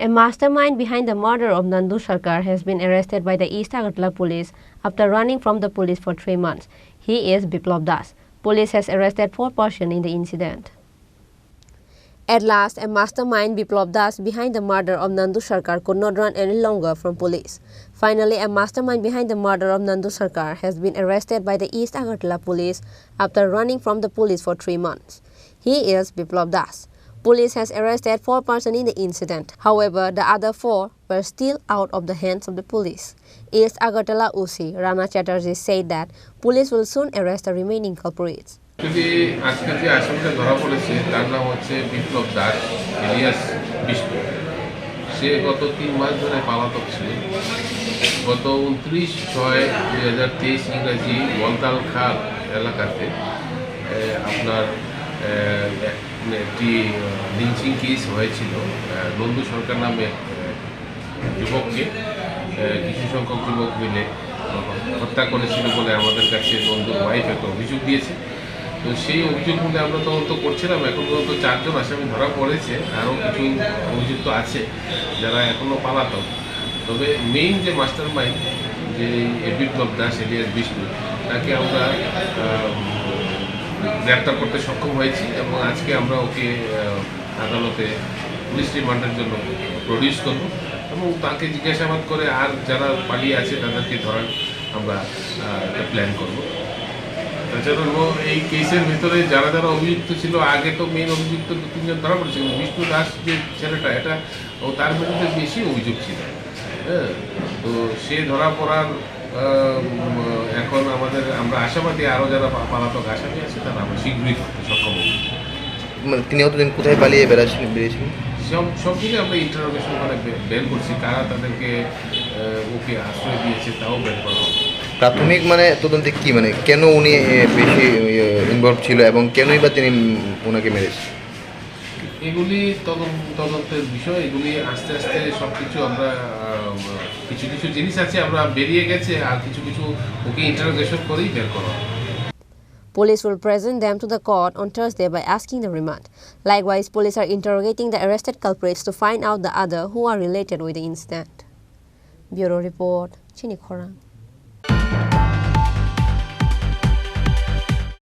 A mastermind behind the murder of Nandu Sarkar has been arrested by the East Agartala Police after running from the police for 3 months. He is Biplab Das. Police has arrested 4 persons in the incident. At last, a mastermind Biplab Das behind the murder of Nandu Sarkar could not run any longer from police. Finally, a mastermind behind the murder of Nandu Sarkar has been arrested by the East Agartala Police after running from the police for 3 months. He is Biplab Das. Police has arrested 4 persons in the incident. However, the other 4 were still out of the hands of the police. East Agartala OC Rana Chatterjee said that police will soon arrest the remaining culprits. আজকে যে আসামিটা ধরা পড়েছে তার নাম হচ্ছে বিপ্লব দাস এলিয়াস বিষ্ণু। সে গত 3 মাস ধরে পলাতক ছিল। গত 29/6/2023 ইংরেজি বলতাল খাল এলাকাতে আপনার একটি লিঞ্চিং কেস হয়েছিল। নন্দু সরকার নামে যুবককে কিছু সংখ্যক যুবক মিলে হত্যা করেছিল বলে আমাদের কাছে নন্দুর ওয়াইফ একটা অভিযোগ দিয়েছে। তো সেই অভিযোগ মধ্যে আমরা তদন্ত করছিলাম। এখন পর্যন্ত 4 জন আসামি ধরা পড়েছে, আরও কিছু অভিযুক্ত আছে যারা এখনও পালাতক। তবে মেইন যে মাস্টার মাইন্ড যে বিপ্লব দাস এলিয়াস বিষ্ণু, তাকে আমরা গ্রেপ্তার করতে সক্ষম হয়েছি এবং আজকে আমরা ওকে আদালতে পুলিশ রিমান্ডের জন্য প্রডিউস করব এবং তাকে জিজ্ঞাসাবাদ করে আর যারা পালিয়ে আছে তাদেরকে ধরার আমরা একটা প্ল্যান করব। তাছাড়া এই কেসের ভিতরে যারা যারা অভিযুক্ত ছিল, আগে তো মেন অভিযুক্ত 2-3 জন ধরা পড়েছে, কিন্তু বিষ্ণু দাস যে ছেলেটা এটা তার বিরুদ্ধে বেশি অভিযোগ ছিল। হ্যাঁ, তো সে ধরা পড়ার এখন আমরা আশাবাদী আরও যারা পালাতক আসামি আছে তারা আমরা শীঘ্রই করতে সক্ষম হব। মানে তিনি অতদিন কোথায় পালিয়ে বেরিয়েছিলেন সব মিলে আমরা ইন্টারোগেশন করে বের করছি, কারা তাদেরকে ওকে আশ্রয় দিয়েছে তাও বের করা হবে। প্রাথমিক তদন্তে কি কেন উনি বেশি ইনভলভ ছিল এবং কেনই বা তিনি ওনাকে মেরেছে, এগুলি তদন্তের বিষয়। এগুলি আস্তে আস্তে সব কিছু আমরা কিছু কিছু জিনিস আছে আমরা বেরিয়ে গেছে, আর কিছু কিছু ওকে ইন্টারোগেশন করেই বের করা হবে। Police will present them to the court on Thursday by asking the remand. Likewise, police are interrogating the arrested culprits to find out the other who are related with the incident. Bureau Report, Chini Khorang.